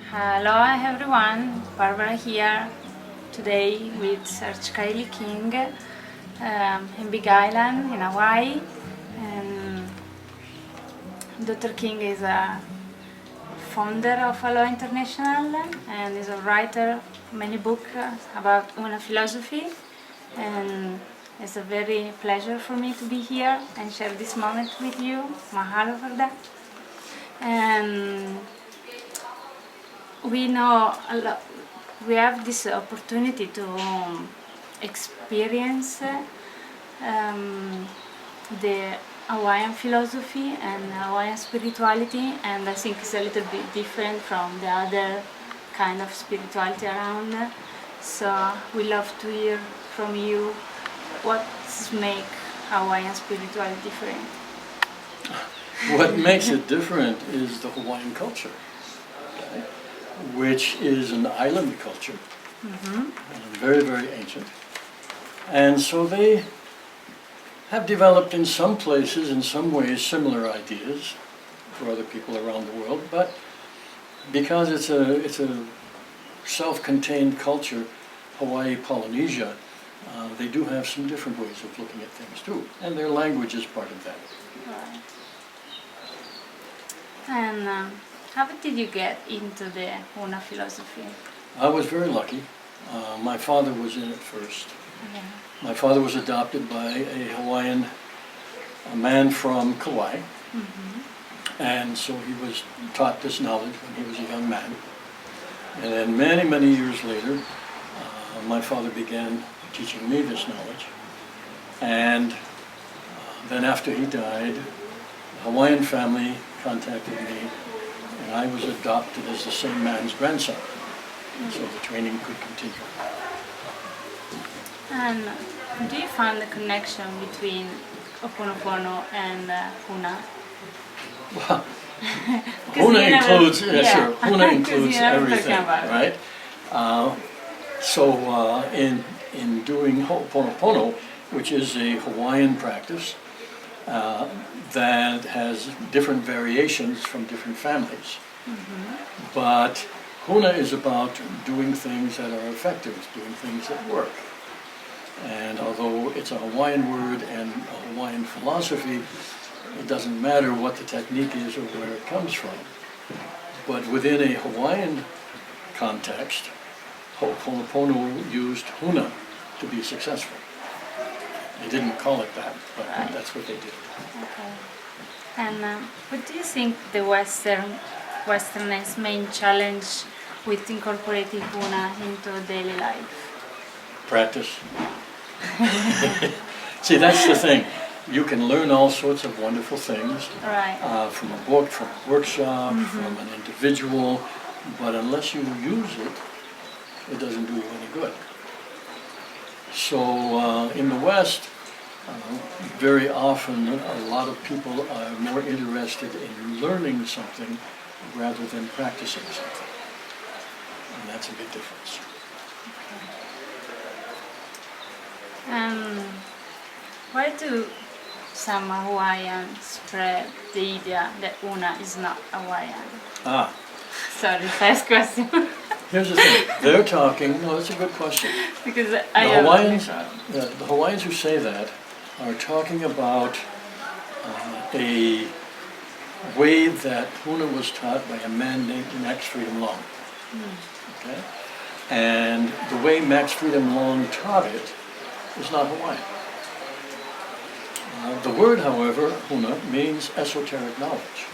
Hello everyone, Barbara here today with Serge K King in Big Island in Hawaii. And Dr. King is a founder of Aloha International and is a writer of many books about Huna philosophy, and it's a very pleasure for me to be here and share this moment with you. Mahalo for that. And we know a lot, we have this opportunity to experience the Hawaiian philosophy and Hawaiian spirituality, and I think it's a little bit different from the other kind of spirituality around. So we love to hear from you what makes Hawaiian spirituality different. What makes it different is the Hawaiian culture, okay, which is an island culture, very, very ancient. And so they have developed in some places, in some ways, similar ideas for other people around the world, but because it's a self-contained culture, Hawaii, Polynesia, they do have some different ways of looking at things too, and their language is part of that. Right. And how did you get into the Huna philosophy? I was very lucky. My father was in it first. Yeah. My father was adopted by a man from Kauai, and so he was taught this knowledge when he was a young man. And then many, many years later, my father began teaching me this knowledge. And then after he died, the Hawaiian family contacted me, and I was adopted as the same man's grandson. So the training could continue. And do you find the connection between Ho'oponopono and Huna? Well, Huna includes, sure, Huna includes everything, right? In doing Ho'oponopono, which is a Hawaiian practice that has different variations from different families. But Huna is about doing things that are effective, doing things that work. And although it's a Hawaiian word and a Hawaiian philosophy, it doesn't matter what the technique is or where it comes from. But within a Hawaiian context, Ho'oponopono used Huna to be successful. They didn't call it that, but that's what they did. Okay. And what do you think the Westerners' main challenge with incorporating Huna into daily life? Practice. See, that's the thing. You can learn all sorts of wonderful things from a book, from a workshop, from an individual, but unless you use it, it doesn't do you any good. So in the West, very often a lot of people are more interested in learning something rather than practicing something. And that's a big difference. Why do some Hawaiians spread the idea that Huna is not Hawaiian? Sorry, first question. Here's the thing. They're talking. No, that's a good question. Because the Hawaiians who say that are talking about a way that Huna was taught by a man named Max Freedom Long. Okay, and the way Max Freedom Long taught it is not Hawaiian. The word, however, Huna, means esoteric knowledge.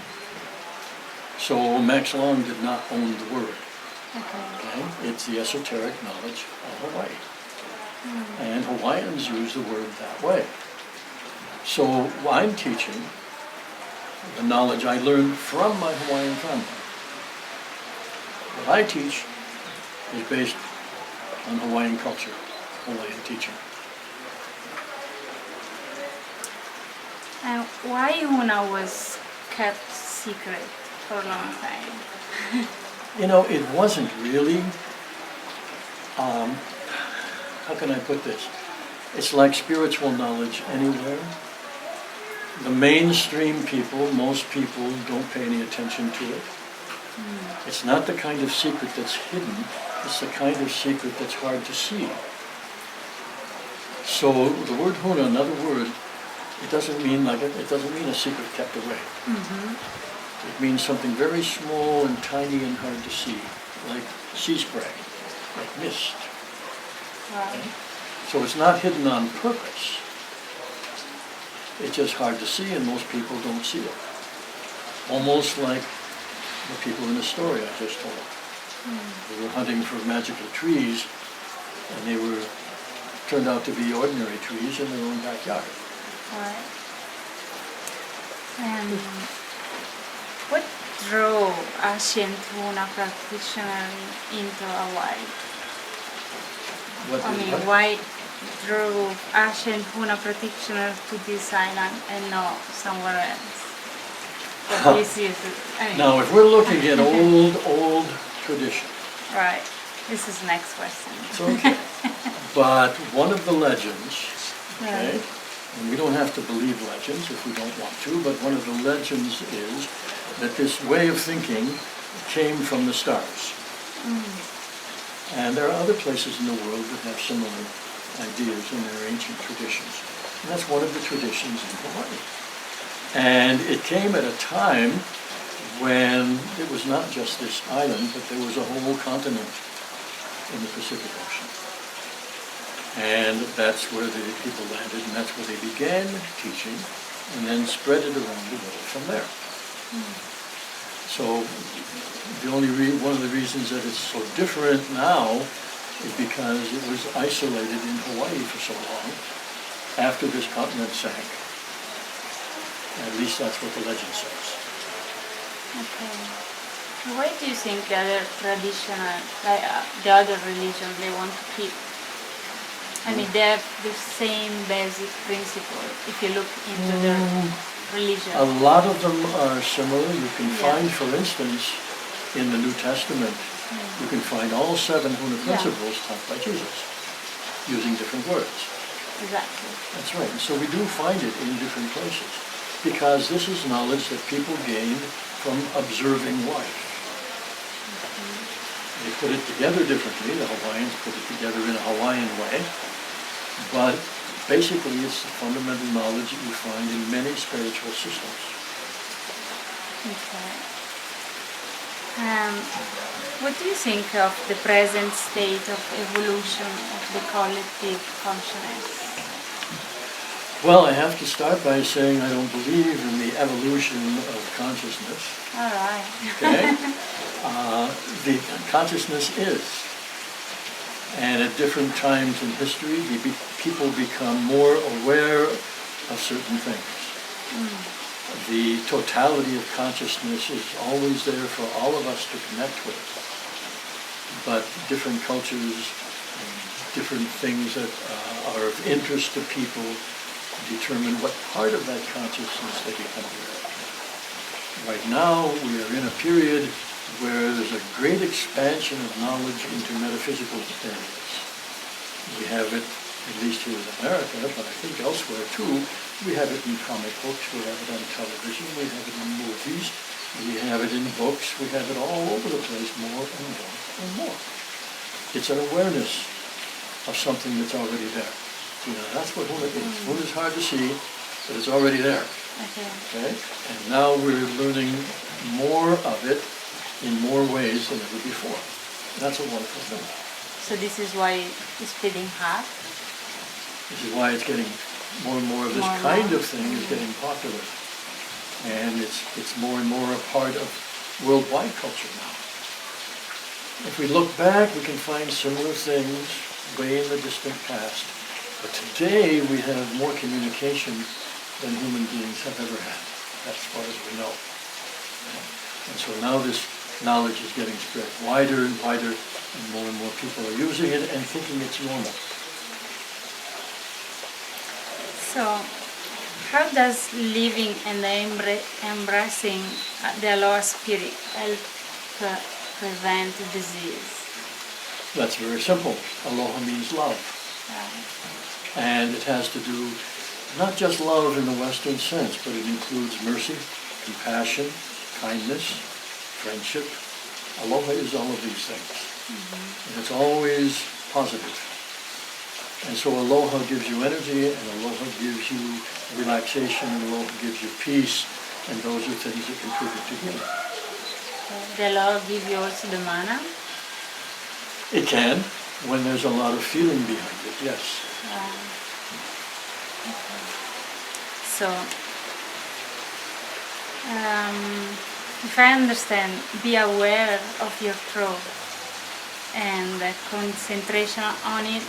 So Max Long did not own the word. Okay? It's the esoteric knowledge of Hawaii. And Hawaiians use the word that way. So I'm teaching the knowledge I learned from my Hawaiian family. What I teach is based on Hawaiian culture, Hawaiian teaching. And why Huna was kept secret for a long time? You know, it wasn't really, how can I put this? It's like spiritual knowledge anywhere. The mainstream people, most people don't pay any attention to it. It's not the kind of secret that's hidden, it's the kind of secret that's hard to see. So the word Huna, another word, it doesn't mean a secret kept away. It means something very small and tiny and hard to see, like sea spray, like mist. Right. So it's not hidden on purpose. It's just hard to see, and most people don't see it. Almost like the people in the story I just told. They were hunting for magical trees, and they turned out to be ordinary trees in their own backyard. Right. And what drove ancient Huna practitioners into Hawaii? Why drove ancient Huna practitioners to this island and not somewhere else? But this is, Now, if we're looking at old tradition, right. This is the next question. it's okay. But one of the legends, okay, Right. and we don't have to believe legends if we don't want to, but one of the legends is that this way of thinking came from the stars. And there are other places in the world that have similar ideas in their ancient traditions. And that's one of the traditions in Hawaii. And it came at a time when it was not just this island, but there was a whole continent in the Pacific Ocean. And that's where the people landed, and that's where they began teaching, and then spread it around the world from there. So one of the reasons that it's so different now is because it was isolated in Hawaii for so long after this continent sank. At least that's what the legend says. Okay. Why do you think the other traditional, the other religions, they want to keep? I mean, they have the same basic principle if you look into their religion. A lot of them are similar. You can Yeah. find, for instance, in the New Testament, you can find all 7 Huna principles taught by Jesus, using different words. Exactly. That's right. And so we do find it in different places, because this is knowledge that people gain from observing life. They put it together differently. The Hawaiians put it together in a Hawaiian way. But basically, it's the fundamental knowledge that you find in many spiritual systems. Okay. What do you think of the present state of evolution of the collective consciousness? Well, I have to start by saying I don't believe in the evolution of consciousness. All right. Okay? The consciousness is. And at different times in history, people become more aware of certain things. The totality of consciousness is always there for all of us to connect with. But different cultures, and different things that are of interest to people determine what part of that consciousness they become aware of. Right now, we are in a period where there's a great expansion of knowledge into metaphysical areas. We have it, at least here in America, but I think elsewhere too. We have it in comic books, we have it on television, we have it in movies, we have it in books, we have it all over the place, more and more and more. It's an awareness of something that's already there. You know, that's what Huna is. Huna is hard to see, but it's already there. Okay? And now we're learning more of it in more ways than ever before. That's a wonderful thing. So this is why it's splitting half? This is why it's getting more and more of this kind of thing is getting popular. And it's more and more a part of worldwide culture now. If we look back, we can find similar things way in the distant past. But today we have more communication than human beings have ever had, as far as we know. And so now this knowledge is getting spread wider and wider, and more people are using it and thinking it's normal. So, how does living and embracing the Aloha spirit help prevent disease? That's very simple. Aloha means love. And it has to do not just love in the Western sense, but it includes mercy, compassion, kindness, friendship. Aloha is all of these things. And it's always positive. And so aloha gives you energy, and aloha gives you relaxation, and aloha gives you peace, and those are things that contribute to healing. The Aloha give you also the mana. It can, when there's a lot of feeling behind it, yes. So, if I understand, be aware of your throat and concentration on it,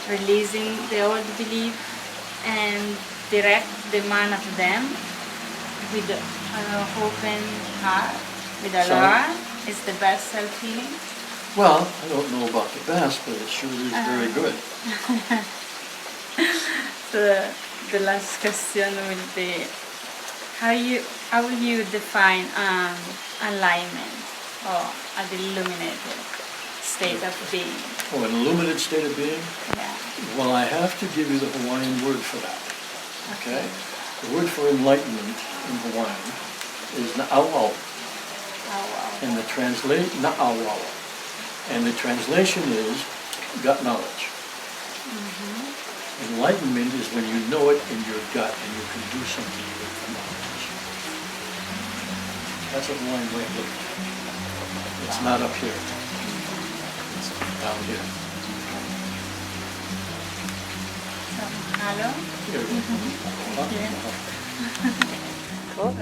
releasing the old belief and direct the mana to them with an open heart, with Aloha is the best self-healing. Well, I don't know about the best, but it sure is very good. So the last question will be, how will you define alignment or an illuminated state of being? Oh, an illuminated state of being? Yeah. Well, I have to give you the Hawaiian word for that. Okay? The word for enlightenment in Hawaiian is na'auau. And the na'auau. And the translation is gut knowledge. Enlightenment is when you know it in your gut and you can do something with the knowledge. That's a Hawaiian way of looking at it. It's not up here. It's down here. So, hello? Here. Yeah. Cool.